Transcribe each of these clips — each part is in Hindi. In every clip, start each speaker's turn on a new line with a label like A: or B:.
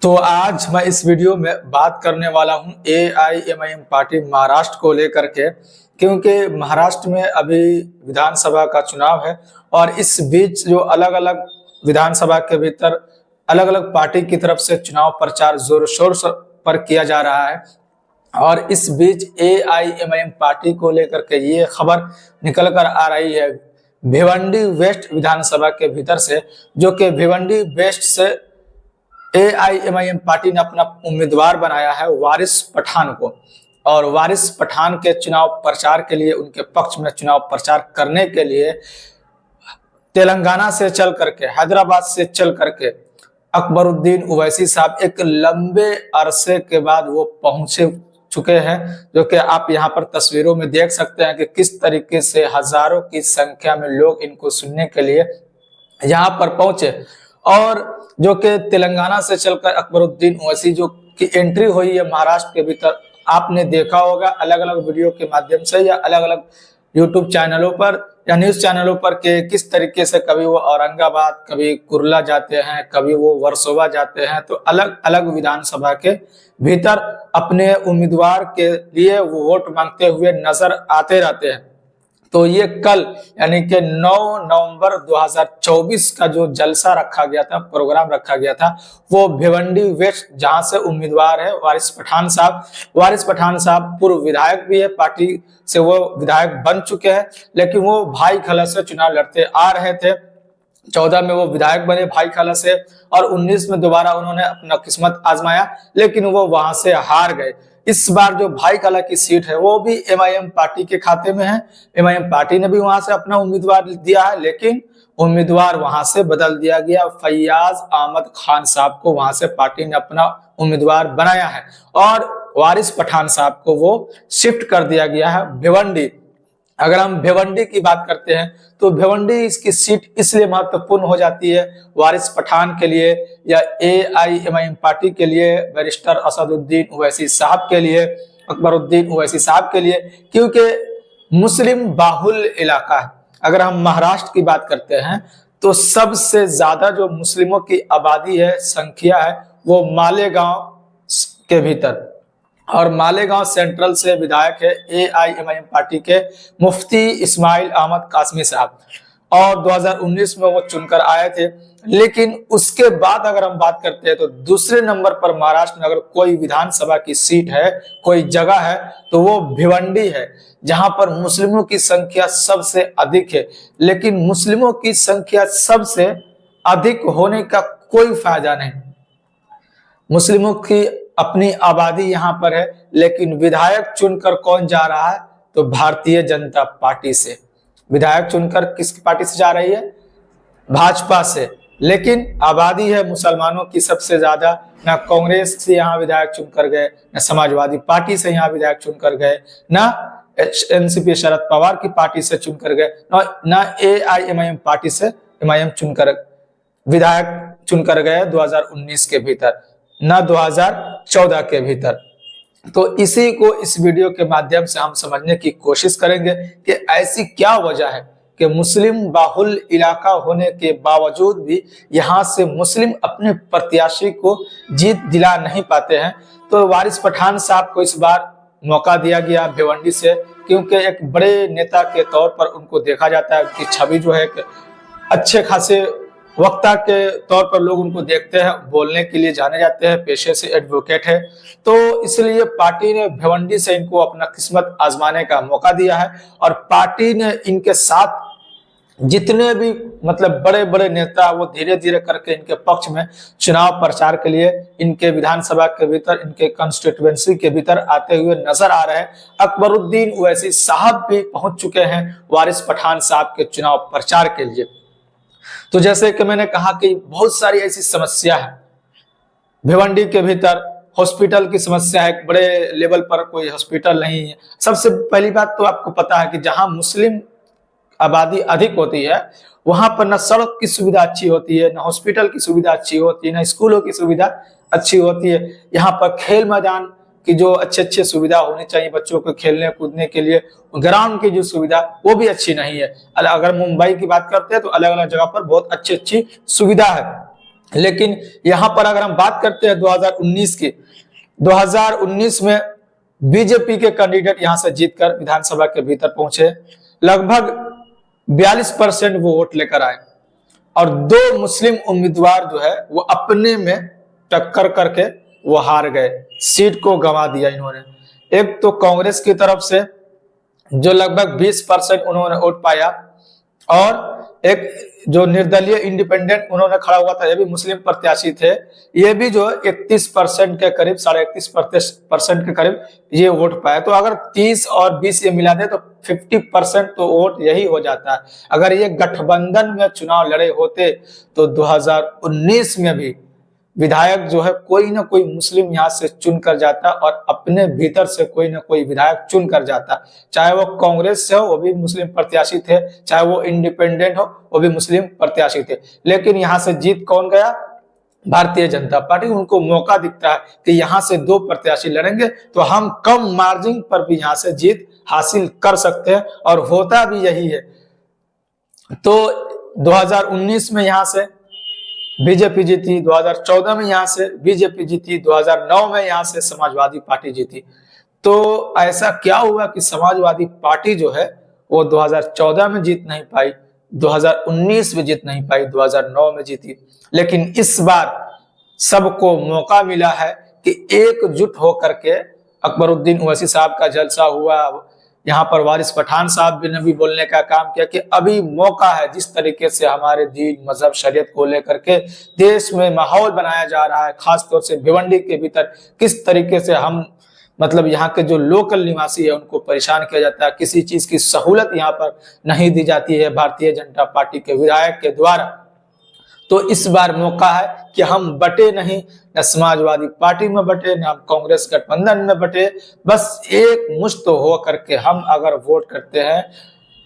A: तो आज मैं इस वीडियो में बात करने वाला हूं AIMIM पार्टी महाराष्ट्र को लेकर के, क्योंकि महाराष्ट्र में अभी विधानसभा का चुनाव है और इस बीच जो अलग अलग विधानसभा के भीतर अलग अलग पार्टी की तरफ से चुनाव प्रचार जोर शोर पर किया जा रहा है। और इस बीच AIMIM पार्टी को लेकर के ये खबर निकल कर आ रही है भिवंडी वेस्ट विधानसभा के भीतर से, जो कि भिवंडी वेस्ट से AIMIM पार्टी ने अपना उम्मीदवार बनाया है वारिस पठान को। और वारिस पठान के चुनाव प्रचार के लिए, उनके पक्ष में चुनाव प्रचार करने के लिए तेलंगाना से चल करके, हैदराबाद से चल करके अकबरुद्दीन ओवैसी साहब एक लंबे अरसे के बाद वो पहुंचे चुके हैं, जो कि आप यहाँ पर तस्वीरों में देख सकते हैं कि किस तरीके से हजारों की संख्या में लोग इनको सुनने के लिए यहाँ पर पहुंचे। और जो कि तेलंगाना से चलकर अकबरुद्दीन ओवैसी जो की एंट्री हुई है महाराष्ट्र के भीतर, आपने देखा होगा अलग अलग वीडियो के माध्यम से या अलग अलग यूट्यूब चैनलों पर या न्यूज चैनलों पर के किस तरीके से कभी वो औरंगाबाद, कभी कुर्ला जाते हैं, कभी वो वर्सोवा जाते हैं, तो अलग अलग विधानसभा के भीतर अपने उम्मीदवार के लिए वो वोट मांगते हुए नजर आते रहते हैं। तो ये कल यानी कि 9 नवंबर 2024 का जो जलसा रखा गया था, प्रोग्राम रखा गया था, वो भिवंडी वेस्ट, जहां से उम्मीदवार है वारिस पठान साहब। वारिस पठान साहब पूर्व विधायक भी है, पार्टी से वो विधायक बन चुके हैं, लेकिन वो भाई खला से चुनाव लड़ते आ रहे थे। 14 में वो विधायक बने भाई खाला से और 19 में दोबारा उन्होंने अपना किस्मत आजमाया, लेकिन वो वहां से हार गए। इस बार जो भाई खाला की सीट है वो भी MIM पार्टी के खाते में है। MIM पार्टी ने भी वहां से अपना उम्मीदवार दिया है, लेकिन उम्मीदवार वहां से बदल दिया गया। फैयाज अहमद खान साहब को वहां से पार्टी ने अपना उम्मीदवार बनाया है और वारिस पठान साहब को वो शिफ्ट कर दिया गया है भिवंडी। अगर हम भिवंडी की बात करते हैं तो भिवंडी इसकी सीट इसलिए महत्वपूर्ण हो जाती है वारिस पठान के लिए या AIMIM पार्टी के लिए, बैरिस्टर असदुद्दीन ओवैसी साहब के लिए, अकबरुद्दीन ओवैसी साहब के लिए, क्योंकि मुस्लिम बाहुल इलाका है। अगर हम महाराष्ट्र की बात करते हैं तो सबसे ज्यादा जो मुस्लिमों की आबादी है, संख्या है, वो मालेगांव के भीतर, और मालेगांव सेंट्रल से विधायक है AIMIM पार्टी के मुफ्ती इस्माइल अहमद कासमी साहब, और 2019 में वो चुनकर आए थे। लेकिन उसके बाद अगर हम बात करते हैं तो दूसरे नंबर पर महाराष्ट्र में अगर कोई विधानसभा की सीट है, कोई जगह है, तो वो भिवंडी है, जहां पर मुस्लिमों की संख्या सबसे अधिक है। लेकिन मुस्लिमों की संख्या सबसे अधिक होने का कोई फायदा नहीं, मुस्लिमों की अपनी आबादी यहां पर है, लेकिन विधायक चुनकर कौन जा रहा है, तो भारतीय जनता पार्टी से विधायक चुनकर किस पार्टी से जा रही है, भाजपा से। लेकिन आबादी है मुसलमानों की सबसे ज्यादा, ना कांग्रेस से यहाँ विधायक चुनकर गए, ना समाजवादी पार्टी से यहाँ विधायक चुनकर गए, ना NCP शरद पवार की पार्टी से चुनकर गए, ना AIMIM पार्टी से MIM चुनकर विधायक चुनकर गए 2019 के भीतर, ना 2014 के भीतर। तो इसी को इस वीडियो के माध्यम से हम समझने की कोशिश करेंगे कि ऐसी क्या वजह है कि मुस्लिम बाहुल इलाका होने के बावजूद भी यहाँ से मुस्लिम अपने प्रत्याशी को जीत दिला नहीं पाते हैं। तो वारिस पठान साहब को इस बार मौका दिया गया भिवंडी से, क्योंकि एक बड़े नेता के तौर पर उनको देखा जाता है, उनकी छवि जो है अच्छे खासे वक्ता के तौर पर लोग उनको देखते हैं, बोलने के लिए जाने जाते हैं, पेशे से एडवोकेट है। तो इसलिए पार्टी ने भिवंडी से इनको अपना किस्मत आजमाने का मौका दिया है और पार्टी ने इनके साथ जितने भी मतलब बड़े बड़े नेता वो धीरे धीरे करके इनके पक्ष में चुनाव प्रचार के लिए इनके विधानसभा के भीतर, इनके कंस्टिट्यूएंसी के भीतर आते हुए नजर आ रहे हैं। अकबरुद्दीन ओवैसी साहब भी पहुंच चुके हैं वारिस पठान साहब के चुनाव प्रचार के लिए। तो जैसे कि मैंने कहा कि बहुत सारी ऐसी समस्या है भिवंडी के भीतर, हॉस्पिटल की समस्या है, बड़े लेवल पर कोई हॉस्पिटल नहीं है। सबसे पहली बात तो आपको पता है कि जहां मुस्लिम आबादी अधिक होती है वहां पर ना सड़क की सुविधा अच्छी होती है, ना हॉस्पिटल की सुविधा अच्छी होती है, ना स्कूलों की सुविधा अच्छी होती है। यहाँ पर खेल मैदान की जो अच्छे सुविधा होनी चाहिए बच्चों को खेलने कूदने के लिए, ग्राउंड की जो सुविधा वो भी अच्छी नहीं है। अगर मुंबई की बात करते हैं तो अलग अलग जगह पर बहुत अच्छी सुविधा है। लेकिन यहाँ पर अगर हम बात करते हैं 2019 की, 2019 में बीजेपी के कैंडिडेट यहाँ से जीतकर विधानसभा के भीतर पहुंचे, लगभग 42% वो वोट लेकर आए और 2 मुस्लिम उम्मीदवार जो है वो अपने में टक्कर करके वो हार गए, सीट को गंवा दिया इन्होंने। एक तो कांग्रेस की तरफ से जो लगभग 20% उन्होंने वोट पाया, और एक जो निर्दलीय इंडिपेंडेंट उन्होंने खड़ा हुआ था, ये भी मुस्लिम प्रत्याशी थे, ये भी जो 31% के करीब, 31.5% के करीब ये वोट पाया। तो अगर 30 और 20 ये मिला दे तो 50% तो वोट यही हो जाता है। अगर ये गठबंधन में चुनाव लड़े होते तो 2019 में भी विधायक जो है कोई ना कोई मुस्लिम यहाँ से चुन कर जाता और अपने भीतर से कोई ना कोई विधायक चुन कर जाता, चाहे वो कांग्रेस से हो वो भी मुस्लिम प्रत्याशी थे, चाहे वो इंडिपेंडेंट हो वो भी मुस्लिम प्रत्याशी थे। लेकिन यहाँ से जीत कौन गया? भारतीय जनता पार्टी। उनको मौका दिखता है कि यहाँ से 2 प्रत्याशी लड़ेंगे तो हम कम मार्जिन पर भी यहाँ से जीत हासिल कर सकते हैं, और होता भी यही है। तो 2019 में यहाँ से बीजेपी जीती, 2014 में यहाँ से बीजेपी जीती, 2009 में यहाँ से समाजवादी पार्टी जीती। तो ऐसा क्या हुआ कि समाजवादी पार्टी जो है वो 2014 में जीत नहीं पाई, 2019 में जीत नहीं पाई, 2009 में जीती। लेकिन इस बार सबको मौका मिला है कि एकजुट होकर के, अकबरुद्दीन ओवैसी साहब का जलसा हुआ, यहाँ पर वारिस पठान साहब ने भी बोलने का काम किया कि अभी मौका है, जिस तरीके से हमारे दीन मजहब शरीयत को लेकर के देश में माहौल बनाया जा रहा है, खासतौर से भिवंडी के भीतर किस तरीके से हम मतलब यहाँ के जो लोकल निवासी है उनको परेशान किया जाता है, किसी चीज की सहूलत यहाँ पर नहीं दी जाती है भारतीय जनता पार्टी के विधायक के द्वारा। तो इस बार मौका है कि हम बटे नहीं, न समाजवादी पार्टी में बटे, न हम कांग्रेस गठबंधन में बटे, बस एक मुश्त हो करके हम अगर वोट करते हैं,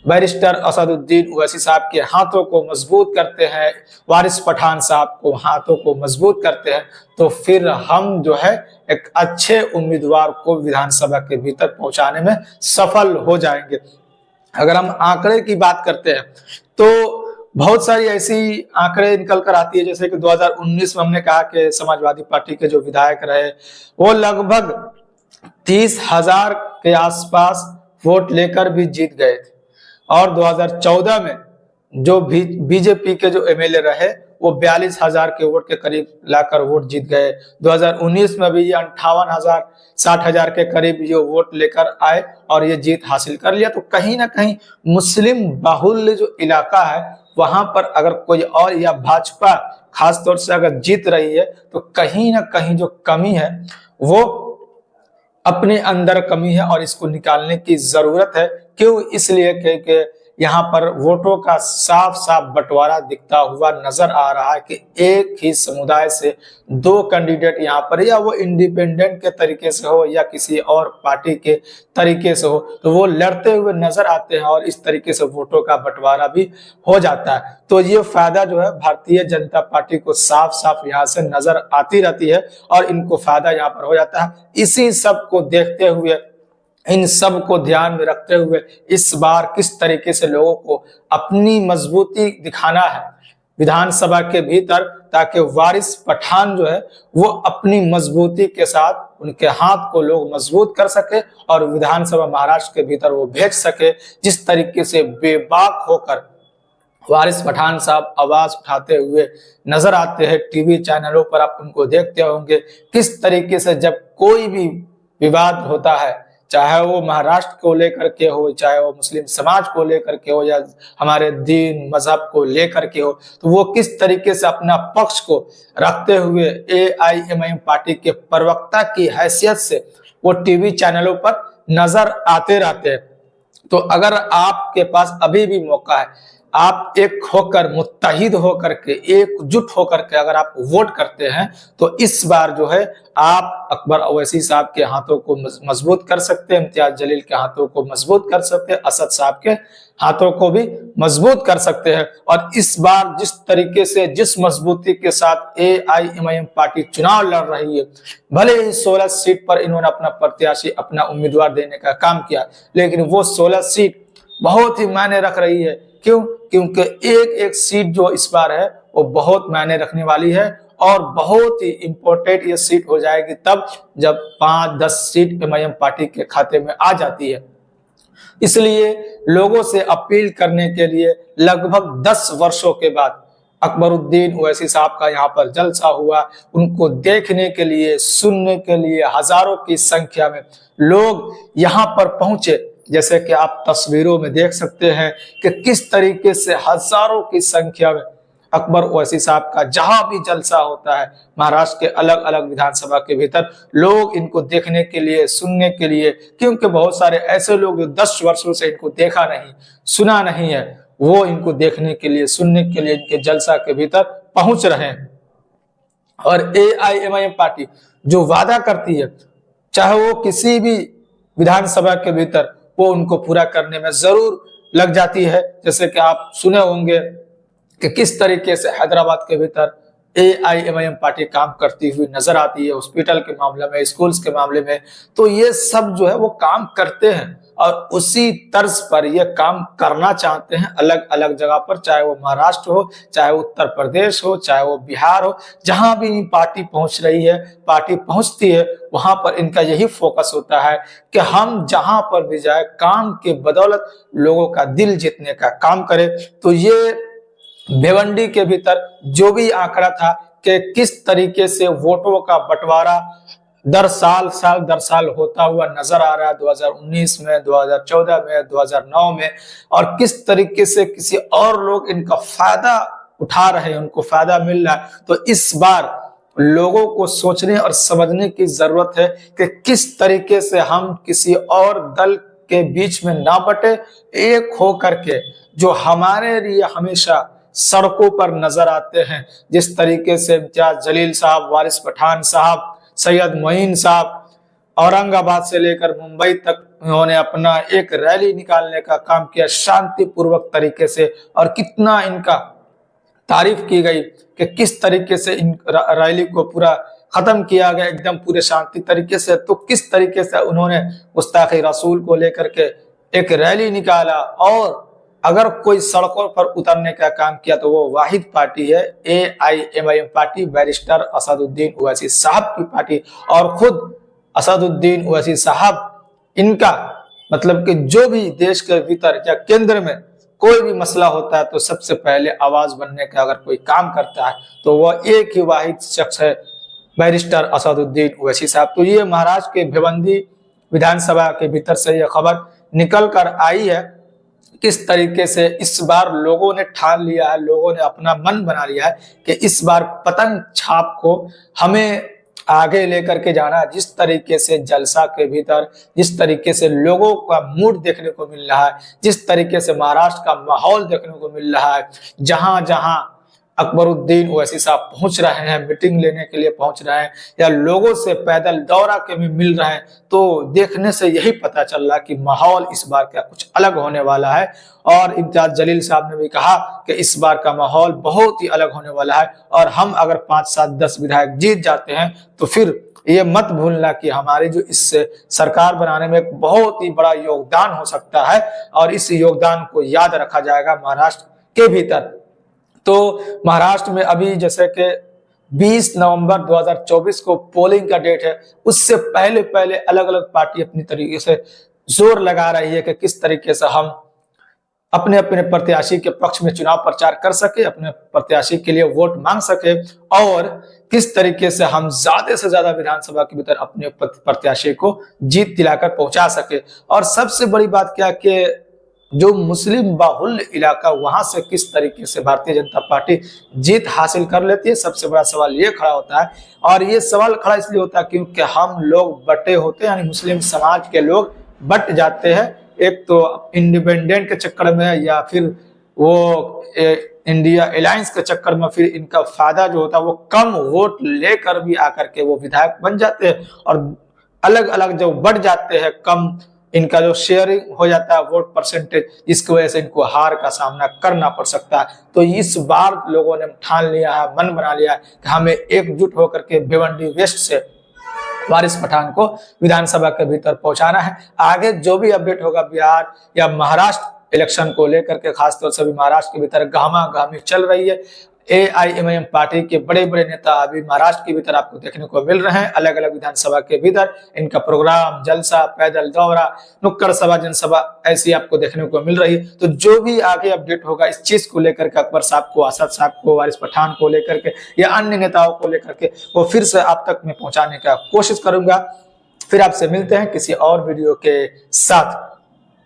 A: बैरिस्टर असदुद्दीन ओवैसी साहब के हाथों को मजबूत करते हैं, वारिस पठान साहब को हाथों को मजबूत करते हैं, तो फिर हम जो है एक अच्छे उम्मीदवार को विधानसभा के भीतर पहुंचाने में सफल हो जाएंगे। अगर हम आंकड़े की बात करते हैं तो बहुत सारी ऐसी आंकड़े निकल कर आती है, जैसे कि 2019 में हमने कहा कि समाजवादी पार्टी के जो विधायक रहे वो लगभग 30,000 के आसपास वोट लेकर भी जीत गए थे, और 2014 में जो बीजेपी के जो एमएलए रहे वो 42,000 के वोट के करीब लाकर वोट जीत गए। 2019 में भी ये 58,000 60,000 के करीब ये वोट लेकर आए और ये जीत हासिल कर लिया। तो कहीं ना कहीं मुस्लिम बाहुल्य जो इलाका है वहां पर अगर कोई और या भाजपा खासतौर से अगर जीत रही है तो कहीं ना कहीं जो कमी है वो अपने अंदर कमी है और इसको निकालने की जरूरत है। क्यों? इसलिए कि यहाँ पर वोटों का साफ साफ बंटवारा दिखता हुआ नजर आ रहा है कि एक ही समुदाय से 2 कैंडिडेट यहाँ पर, या वो इंडिपेंडेंट के तरीके से हो या किसी और पार्टी के तरीके से हो, तो वो लड़ते हुए नजर आते हैं और इस तरीके से वोटों का बंटवारा भी हो जाता है। तो ये फायदा जो है भारतीय जनता पार्टी को साफ साफ यहाँ से नजर आती रहती है और इनको फायदा यहाँ पर हो जाता है। इसी सब को देखते हुए, इन सब को ध्यान में रखते हुए इस बार किस तरीके से लोगों को अपनी मजबूती दिखाना है विधानसभा के भीतर, ताकि वारिस पठान जो है वो अपनी मजबूती के साथ उनके हाथ को लोग मजबूत कर सके और विधानसभा महाराष्ट्र के भीतर वो भेज सके। जिस तरीके से बेबाक होकर वारिस पठान साहब आवाज उठाते हुए नजर आते हैं टीवी चैनलों पर, आप उनको देखते होंगे किस तरीके से जब कोई भी विवाद होता है, चाहे वो महाराष्ट्र को लेकर के हो, चाहे वो मुस्लिम समाज को लेकर के हो या हमारे दीन मजहब को लेकर के हो, तो वो किस तरीके से अपना पक्ष को रखते हुए एआईएमआईएम पार्टी के प्रवक्ता की हैसियत से वो टीवी चैनलों पर नजर आते रहते हैं। तो अगर आपके पास अभी भी मौका है, आप एक होकर मुत्तहिद होकर के एकजुट होकर के अगर आप वोट करते हैं तो इस बार जो है आप अकबर ओवैसी साहब के हाथों को मजबूत कर सकते हैं, इम्तियाज जलील के हाथों को मजबूत कर सकते हैं, असद साहब के हाथों को भी मजबूत कर सकते हैं। और इस बार जिस तरीके से जिस मजबूती के साथ एआईएमआईएम पार्टी चुनाव लड़ रही है, भले ही 16 सीट पर इन्होंने अपना प्रत्याशी अपना उम्मीदवार देने का काम किया, लेकिन वो 16 सीट बहुत ही मायने रख रही है। क्यों? क्योंकि एक एक सीट जो इस बार है वो बहुत मायने रखने वाली है और बहुत ही इंपॉर्टेंट ये सीट हो जाएगी तब जब 5-10 सीट एमआईएम पार्टी के खाते में आ जाती है। इसलिए लोगों से अपील करने के लिए लगभग 10 वर्षों के बाद अकबरुद्दीन ओवैसी साहब का यहाँ पर जलसा हुआ। उनको देखने के लिए, सुनने के लिए हजारों की संख्या में लोग यहाँ पर पहुंचे। जैसे कि आप तस्वीरों में देख सकते हैं कि किस तरीके से हजारों की संख्या में अकबर ओवैसी साहब का जहां भी जलसा होता है महाराष्ट्र के अलग अलग विधानसभा के भीतर लोग इनको देखने के लिए, सुनने के लिए, क्योंकि बहुत सारे ऐसे लोग जो 10 वर्षों से इनको देखा नहीं, सुना नहीं है, वो इनको देखने के लिए, सुनने के लिए इनके जलसा के भीतर पहुंच रहे हैं। और एआईएमआईएम पार्टी जो वादा करती है, चाहे वो किसी भी विधानसभा के भीतर, वो उनको पूरा करने में जरूर लग जाती है। जैसे कि आप सुने होंगे कि किस तरीके से हैदराबाद के भीतर एआईएमआईएम पार्टी काम करती हुई नजर आती है, हॉस्पिटल के मामले में, स्कूल्स के मामले में। तो ये सब जो है वो काम करते हैं और उसी तर्ज पर ये काम करना चाहते हैं अलग अलग जगह पर, चाहे वो महाराष्ट्र हो, चाहे उत्तर प्रदेश हो, चाहे वो बिहार हो। जहां भी पार्टी पहुंच रही है, पार्टी पहुंचती है, वहां पर इनका यही फोकस होता है कि हम जहां पर भी जाए काम के बदौलत लोगों का दिल जीतने का काम करें। तो ये भिवंडी के भीतर जो भी आंकड़ा था कि किस तरीके से वोटों का बंटवारा दर साल होता हुआ नजर आ रहा है 2019 में, 2014 में, 2009 में, और किस तरीके से किसी और लोग इनका फायदा उठा रहे हैं, उनको फायदा मिल रहा है। तो इस बार लोगों को सोचने और समझने की जरूरत है कि किस तरीके से हम किसी और दल के बीच में ना बटे, एक हो करके जो हमारे लिए हमेशा सड़कों पर नजर आते हैं, जिस तरीके से इम्तियाज जलील साहब, वारिस पठान साहब, सैयद मोइन साहब, औरंगाबाद से लेकर मुंबई तक उन्होंने अपना एक रैली निकालने का काम किया शांतिपूर्वक तरीके से, और कितना इनका तारीफ की गई कि किस तरीके से इन रैली को पूरा खत्म किया गया एकदम पूरे शांति तरीके से। तो किस तरीके से उन्होंने गुस्ताखी रसूल को लेकर के एक रैली निकाला, और अगर कोई सड़कों पर उतरने का काम किया तो वो वाहिद पार्टी है AIMIM party, barrister Asaduddin Owaisi साहब की पार्टी। और खुद असदुद्दीन ओवैसी साहब, इनका मतलब कि जो भी देश के भीतर या केंद्र में कोई भी मसला होता है तो सबसे पहले आवाज बनने का अगर कोई काम करता है तो वह एक ही वाहिद शख्स है, बैरिस्टर असदुद्दीन ओवैसी साहब। तो ये महाराष्ट्र के भिवंडी विधानसभा के भीतर से यह खबर निकल कर आई है। किस तरीके से इस बार लोगों ने ठान लिया है, लोगों ने अपना मन बना लिया है कि इस बार पतंग छाप को हमें आगे लेकर के जाना। जिस तरीके से जलसा के भीतर, जिस तरीके से लोगों का मूड देखने को मिल रहा है, जिस तरीके से महाराष्ट्र का माहौल देखने को मिल रहा है, जहां जहां अकबरुद्दीन ओवैसी साहब पहुंच रहे हैं, मीटिंग लेने के लिए पहुंच रहे हैं या लोगों से पैदल दौरा के भी मिल रहे हैं, तो देखने से यही पता चल रहा कि माहौल इस बार का कुछ अलग होने वाला है। और इम्तियाज जलील साहब ने भी कहा कि इस बार का माहौल बहुत ही अलग होने वाला है, और हम अगर 5, 7, 10 विधायक जीत जाते हैं तो फिर ये मत भूलना कि हमारी जो इससे सरकार बनाने में एक बहुत ही बड़ा योगदान हो सकता है, और इस योगदान को याद रखा जाएगा महाराष्ट्र के भीतर। तो महाराष्ट्र में अभी जैसे कि 20 नवंबर 2024 को पोलिंग का डेट है, उससे पहले पहले अलग अलग पार्टी अपनी तरीके से जोर लगा रही है कि किस तरीके से हम अपने अपने प्रत्याशी के पक्ष में चुनाव प्रचार कर सके, अपने प्रत्याशी के लिए वोट मांग सके, और किस तरीके से हम ज्यादा से ज्यादा विधानसभा के भीतर अपने प्रत्याशी को जीत दिलाकर पहुंचा सके। और सबसे बड़ी बात क्या कि जो मुस्लिम बाहुल्य इलाका, वहां से किस तरीके से भारतीय जनता पार्टी जीत हासिल कर लेती है, सबसे बड़ा सवाल ये खड़ा होता है। और ये सवाल खड़ा इसलिए होता है क्योंकि हम लोग बटे होते हैं, यानी मुस्लिम समाज के लोग बट जाते हैं, एक तो इंडिपेंडेंट के चक्कर में या फिर वो इंडिया अलायंस के चक्कर में, फिर इनका फायदा जो होता है वो कम वोट लेकर भी आकर के वो विधायक बन जाते हैं, और अलग अलग जो बढ़ जाते हैं, कम इनका जो शेयरिंग हो जाता है वोट परसेंटेज, जिसकी वजह से इनको हार का सामना करना पड़ सकता है। तो इस बार लोगों ने ठान लिया है, मन बना लिया है कि हमें एकजुट होकर के भिवंडी वेस्ट से वारिस पठान को विधानसभा के भीतर पहुंचाना है। आगे जो भी अपडेट होगा बिहार या महाराष्ट्र इलेक्शन को लेकर के, खासतौर से भी महाराष्ट्र के भीतर गहमा गहमी चल रही है, AIMIM पार्टी के बड़े बड़े नेता अभी महाराष्ट्र के भीतर आपको देखने को मिल रहे हैं। अलग अलग विधानसभा के भीतर इनका प्रोग्राम, जलसा, पैदल दौरा, नुक्कड़ सभा, जनसभा ऐसी आपको देखने को मिल रही है। तो जो भी आगे अपडेट होगा इस चीज को लेकर के, अकबर साहब को, असद साहब को, वारिस पठान को लेकर के या अन्य नेताओं को लेकर के, वो फिर से आप तक मैं पहुंचाने का कोशिश करूंगा। फिर आपसे मिलते हैं किसी और वीडियो के साथ।